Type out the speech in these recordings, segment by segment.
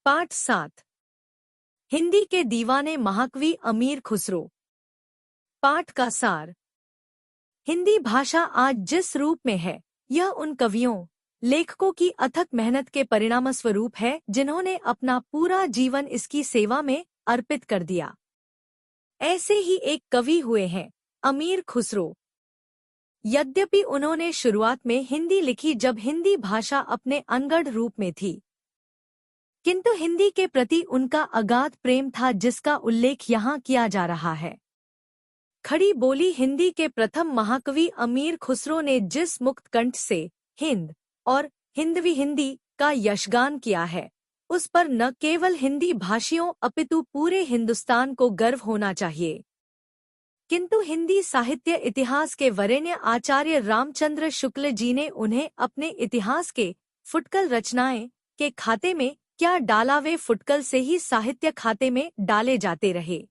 पाठ 7। हिंदी के दीवाने महाकवि अमीर खुसरो। पाठ का सार। हिंदी भाषा आज जिस रूप में है, यह उन कवियों, लेखकों की अथक मेहनत के परिणामस्वरूप है जिन्होंने अपना पूरा जीवन इसकी सेवा में अर्पित कर दिया। ऐसे ही एक कवि हुए हैं अमीर खुसरो। यद्यपि उन्होंने शुरुआत में हिंदी लिखी जब हिंदी भाषा अपने अनगढ़ रूप में थी, किंतु हिंदी के प्रति उनका अगाध प्रेम था जिसका उल्लेख यहाँ किया जा रहा है। खड़ी बोली हिंदी के प्रथम महाकवि अमीर खुसरो ने जिस मुक्त कंठ से हिंद और हिंदवी हिंदी का यशगान किया है, उस पर न केवल हिंदी भाषियों अपितु पूरे हिंदुस्तान को गर्व होना चाहिए। किंतु हिंदी साहित्य इतिहास के वरेण्य आचार्य रामचंद्र शुक्ल जी ने उन्हें अपने इतिहास के फुटकल रचनाएं के खाते में क्या डाला, वे फुटकल से ही साहित्य खाते में डाले जाते रहे।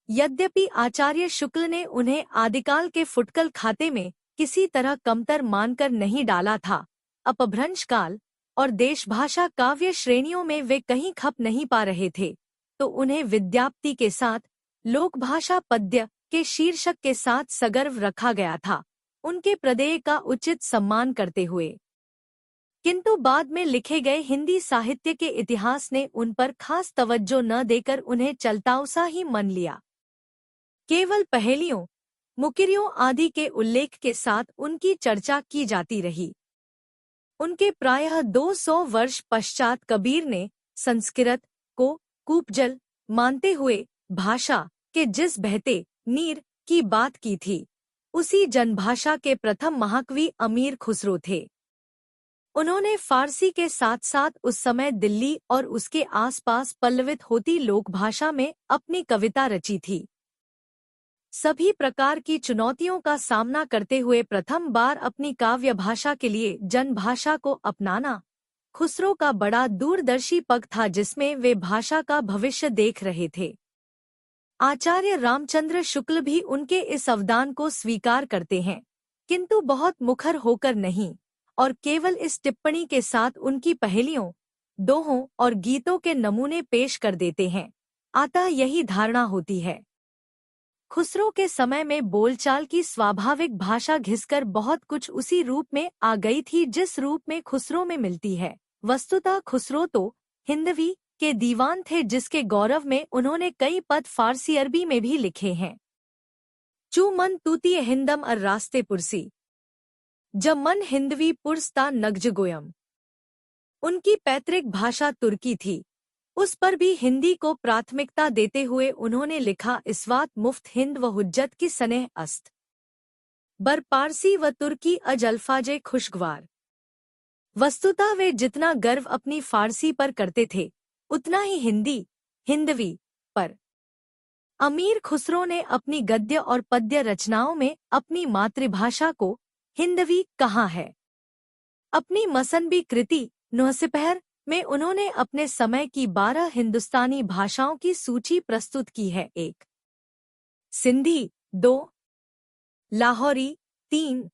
यद्यपि आचार्य शुक्ल ने उन्हें आदिकाल के फुटकल खाते में किसी तरह कमतर मानकर नहीं डाला था, अपभ्रंश काल और देशभाषा काव्य श्रेणियों में वे कहीं खप नहीं पा रहे थे, तो उन्हें विद्याप्ति के साथ लोकभाषा पद्य के शीर्षक के साथ सगर्व रखा गया था, उनके प्रदेय का उचित सम्मान करते हुए। किंतु बाद में लिखे गए हिंदी साहित्य के इतिहास ने उन पर खास तवज्जो न देकर उन्हें चलताउसा ही मन लिया। केवल पहेलियों, मुकिरियों आदि के उल्लेख के साथ उनकी चर्चा की जाती रही। उनके प्रायः 200 वर्ष पश्चात कबीर ने संस्कृत को कूपजल मानते हुए भाषा के जिस बहते नीर की बात की थी, उसी जनभाषा के प्रथम महाकवि अमीर खुसरो थे। उन्होंने फारसी के साथ साथ उस समय दिल्ली और उसके आसपास पल्लवित होती लोकभाषा में अपनी कविता रची थी। सभी प्रकार की चुनौतियों का सामना करते हुए प्रथम बार अपनी काव्य भाषा के लिए जनभाषा को अपनाना खुसरो का बड़ा दूरदर्शी पग था, जिसमें वे भाषा का भविष्य देख रहे थे। आचार्य रामचंद्र शुक्ल भी उनके इस अवदान को स्वीकार करते हैं, किंतु बहुत मुखर होकर नहीं, और केवल इस टिप्पणी के साथ उनकी पहेलियों, दोहों और गीतों के नमूने पेश कर देते हैं। अतः यही धारणा होती है खुसरो के समय में बोलचाल की स्वाभाविक भाषा घिसकर बहुत कुछ उसी रूप में आ गई थी जिस रूप में खुसरो में मिलती है। वस्तुतः खुसरो तो हिंदवी के दीवान थे, जिसके गौरव में उन्होंने कई पद फारसी अरबी में भी लिखे हैं। चू मन तूतीय हिंदम अर रास्ते पुरसी, जब मन हिंदवी पुरस्ता नगजगोयम। उनकी पैतृक भाषा तुर्की थी, उस पर भी हिंदी को प्राथमिकता देते हुए उन्होंने लिखा इस्वात मुफ्त हिंद व हुज्जत की सनेह अस्त बर पारसी व तुर्की अज अल्फाजे खुशगवार। वस्तुतः वे जितना गर्व अपनी फारसी पर करते थे, उतना ही हिंदी हिंदवी पर। अमीर खुसरो ने अपनी गद्य और पद्य रचनाओं में अपनी मातृभाषा को हिंदवी कहा है। अपनी मसनबी कृति नौसिपहर में उन्होंने अपने समय की 12 हिंदुस्तानी भाषाओं की सूची प्रस्तुत की है। 1 सिंधी, 2 लाहौरी, 3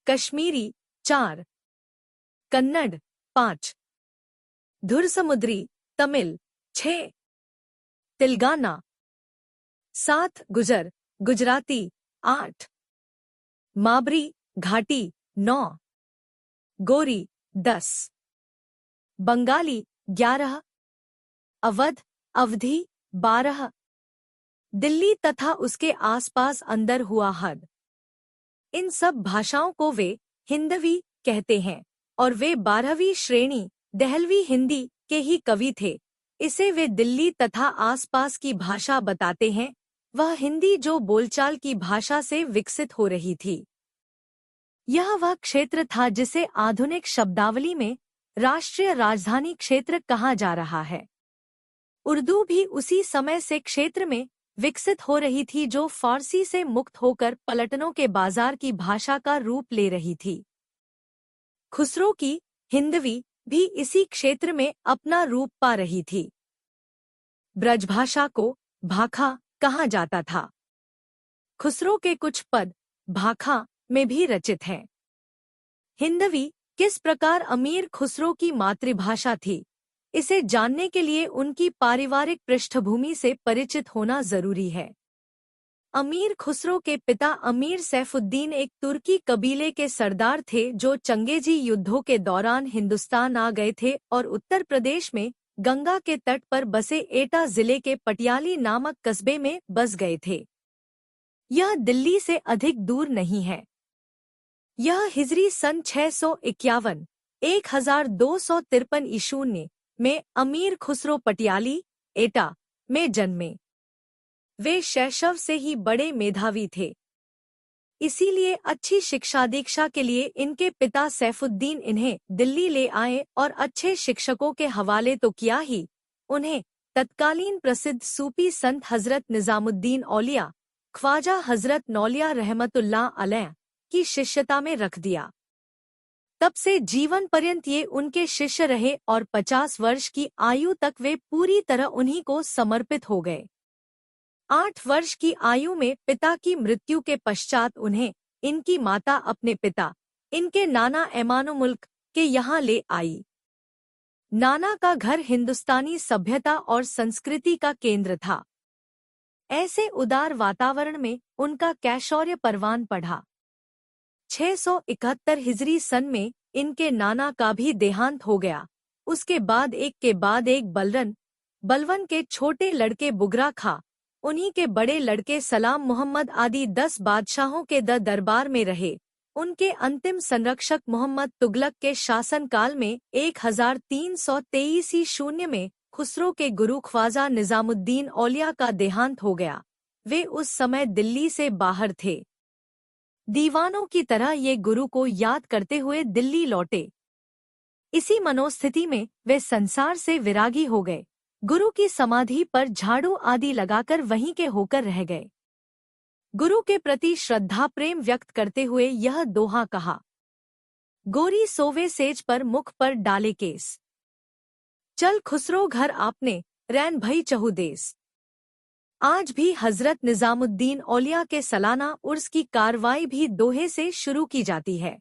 कश्मीरी, 4 कन्नड़, 5 धुरसमुद्री तमिल, 6 तेलंगाना, 7 गुजर गुजराती, 8 माबरी घाटी, 9 गोरी, 10 बंगाली, 11 अवध अवधी, 12 दिल्ली तथा उसके आसपास अंदर हुआ हद। इन सब भाषाओं को वे हिंदवी कहते हैं और वे 12वीं श्रेणी दहलवी हिंदी के ही कवि थे। इसे वे दिल्ली तथा आसपास की भाषा बताते हैं, वह हिंदी जो बोलचाल की भाषा से विकसित हो रही थी। यह वह क्षेत्र था जिसे आधुनिक शब्दावली में राष्ट्रीय राजधानी क्षेत्र कहा जा रहा है। उर्दू भी उसी समय से क्षेत्र में विकसित हो रही थी, जो फारसी से मुक्त होकर पलटनों के बाजार की भाषा का रूप ले रही थी। खुसरो की हिंदवी भी इसी क्षेत्र में अपना रूप पा रही थी। ब्रजभाषा को भाखा कहा जाता था। खुसरो के कुछ पद भाखा में भी रचित हैं। हिंदवी किस प्रकार अमीर खुसरो की मातृभाषा थी, इसे जानने के लिए उनकी पारिवारिक पृष्ठभूमि से परिचित होना जरूरी है। अमीर खुसरो के पिता अमीर सैफुद्दीन एक तुर्की कबीले के सरदार थे जो चंगेजी युद्धों के दौरान हिंदुस्तान आ गए थे और उत्तर प्रदेश में गंगा के तट पर बसे एटा जिले के पटियाली नामक कस्बे में बस गए थे। यह दिल्ली से अधिक दूर नहीं है। यह हिजरी सन 651 1253 ईशून्य में अमीर खुसरो पटियाली एटा में जन्मे। वे शैशव से ही बड़े मेधावी थे, इसीलिए अच्छी शिक्षा दीक्षा के लिए इनके पिता सैफुद्दीन इन्हें दिल्ली ले आए और अच्छे शिक्षकों के हवाले तो किया ही, उन्हें तत्कालीन प्रसिद्ध सूफी संत हजरत निजामुद्दीन औलिया ख्वाजा हजरत नौलिया रहमतुल्लाह अलैह की शिष्यता में रख दिया। तब से जीवन पर्यंत ये उनके शिष्य रहे और 50 वर्ष की आयु तक वे पूरी तरह उन्हीं को समर्पित हो गए। 8 वर्ष की आयु में पिता की मृत्यु के पश्चात उन्हें इनकी माता अपने पिता इनके नाना ऐमानुमुल्क के यहाँ ले आई। नाना का घर हिंदुस्तानी सभ्यता और संस्कृति का केंद्र था। ऐसे उदार वातावरण में उनका कैशौर्य परवान पढ़ा। 671 हिजरी सन में इनके नाना का भी देहांत हो गया। उसके बाद एक के बाद एक बलवन के छोटे लड़के बुगरा खा, उन्हीं के बड़े लड़के सलाम मोहम्मद आदि 10 बादशाहों के दरबार में रहे। उनके अंतिम संरक्षक मोहम्मद तुगलक के शासनकाल में 1323 ईशून्य में खुसरो के गुरु ख्वाजा निजामुद्दीन औलिया का देहांत हो गया। वे उस समय दिल्ली से बाहर थे। दीवानों की तरह ये गुरु को याद करते हुए दिल्ली लौटे। इसी मनोस्थिति में वे संसार से विरागी हो गए। गुरु की समाधि पर झाड़ू आदि लगाकर वहीं के होकर रह गए। गुरु के प्रति श्रद्धा प्रेम व्यक्त करते हुए यह दोहा कहा, गोरी सोवे सेज पर मुख पर डाले केस, चल खुसरो घर आपने रैन भई चहुदेस। आज भी हजरत निजामुद्दीन औलिया के सालाना उर्स की कार्रवाई भी दोहे से शुरू की जाती है।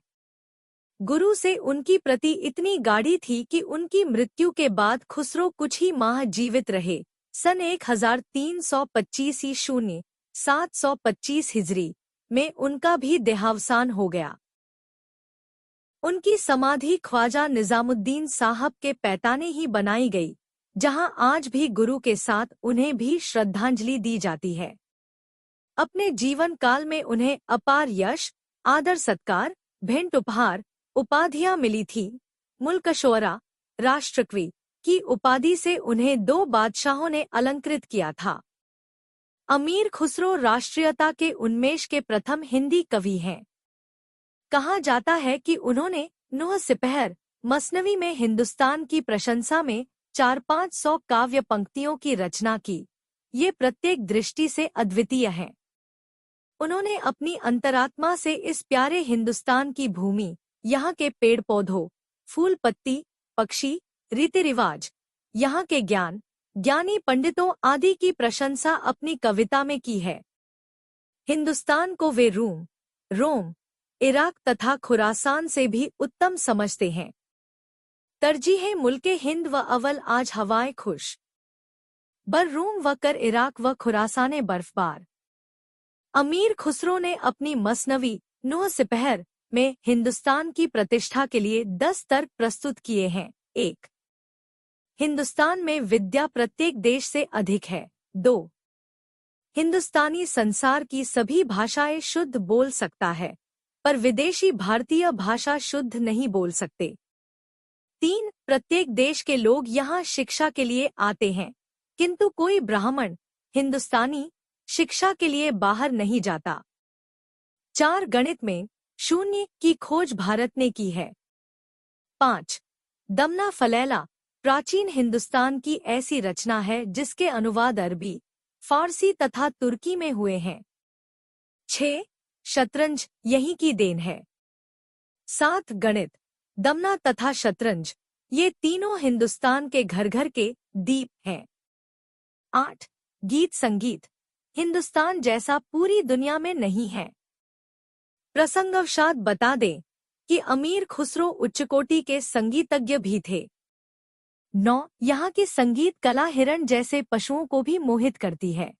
गुरु से उनकी प्रति इतनी गाढ़ी थी कि उनकी मृत्यु के बाद खुसरो कुछ ही माह जीवित रहे। सन 1325 ईशून्य 725 हिजरी में उनका भी देहावसान हो गया। उनकी समाधि ख्वाजा निजामुद्दीन साहब के पैताने ही बनाई गई, जहां आज भी गुरु के साथ उन्हें भी श्रद्धांजलि दी जाती है। अपने जीवन काल में उन्हें अपार यश, आदर सत्कार, भेंट उपहार, उपाधियां मिली थी। मुल्कशोरा, राष्ट्रकवि की उपाधि से उन्हें 2 बादशाहों ने अलंकृत किया था। अमीर खुसरो राष्ट्रीयता के उन्मेष के प्रथम हिंदी कवि हैं। कहा जाता है कि उन्होंने नूह सिपहर मसनवी में हिंदुस्तान की प्रशंसा में 400-500 काव्य पंक्तियों की रचना की। ये प्रत्येक दृष्टि से अद्वितीय हैं। उन्होंने अपनी अंतरात्मा से इस प्यारे हिंदुस्तान की भूमि, यहाँ के पेड़ पौधों, फूल पत्ती, पक्षी, रीति रिवाज, यहाँ के ज्ञान, ज्ञानी पंडितों आदि की प्रशंसा अपनी कविता में की है। हिंदुस्तान को वे रोम, इराक तथा खुरासान से भी उत्तम समझते हैं। तरजीह मुल्के हिंद व अवल आज हवाएं खुश, बर रूम व कर इराक व खुरासाने बर्फबार। अमीर खुसरो ने अपनी मसनवी नूह सिपहर में हिंदुस्तान की प्रतिष्ठा के लिए 10 तर्क प्रस्तुत किए हैं। 1. हिंदुस्तान में विद्या प्रत्येक देश से अधिक है। 2. हिंदुस्तानी संसार की सभी भाषाएं शुद्ध बोल सकता है, पर विदेशी भारतीय भाषा शुद्ध नहीं बोल सकते। 3. प्रत्येक देश के लोग यहाँ शिक्षा के लिए आते हैं, किंतु कोई ब्राह्मण हिंदुस्तानी शिक्षा के लिए बाहर नहीं जाता। 4. गणित में शून्य की खोज भारत ने की है। 5. दमना फलैला प्राचीन हिंदुस्तान की ऐसी रचना है जिसके अनुवाद अरबी, फारसी तथा तुर्की में हुए हैं। 6. शतरंज यहीं की देन है। 7. गणित, दमना तथा शतरंज ये तीनों हिंदुस्तान के घर घर के दीप हैं। 8. गीत संगीत हिंदुस्तान जैसा पूरी दुनिया में नहीं है। प्रसंगवशात बता दें कि अमीर खुसरो उच्चकोटि के संगीतज्ञ भी थे। 9. यहाँ की संगीत कला हिरण जैसे पशुओं को भी मोहित करती है।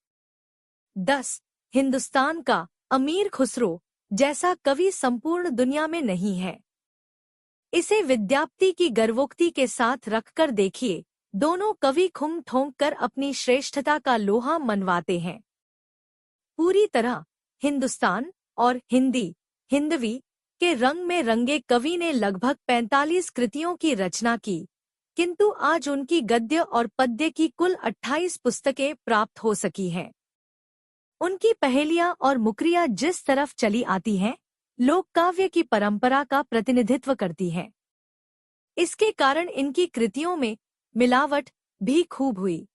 10. हिंदुस्तान का अमीर खुसरो जैसा कवि संपूर्ण दुनिया में नहीं है। इसे विद्याप्ति की गर्वोक्ति के साथ रखकर देखिए, दोनों कवि खूम ठोंक कर अपनी श्रेष्ठता का लोहा मनवाते हैं। पूरी तरह हिंदुस्तान और हिंदी, हिंदवी के रंग में रंगे कवि ने लगभग 45 कृतियों की रचना की, किंतु आज उनकी गद्य और पद्य की कुल 28 पुस्तकें प्राप्त हो सकी हैं। उनकी पहेलियां और मुकरियां जिस तरफ चली आती हैं, लोक काव्य की परंपरा का प्रतिनिधित्व करती हैं। इसके कारण इनकी कृतियों में मिलावट भी खूब हुई।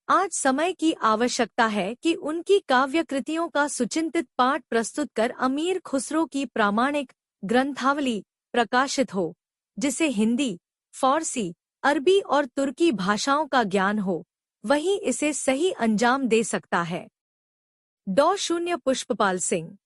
आज समय की आवश्यकता है कि उनकी काव्य कृतियों का सुचिंतित पाठ प्रस्तुत कर अमीर खुसरो की प्रामाणिक ग्रंथावली प्रकाशित हो, जिसे हिंदी, फारसी, अरबी और तुर्की भाषाओं का ज्ञान हो, वही इसे सही अंजाम दे सकता है। डॉ. पुष्पपाल सिंह।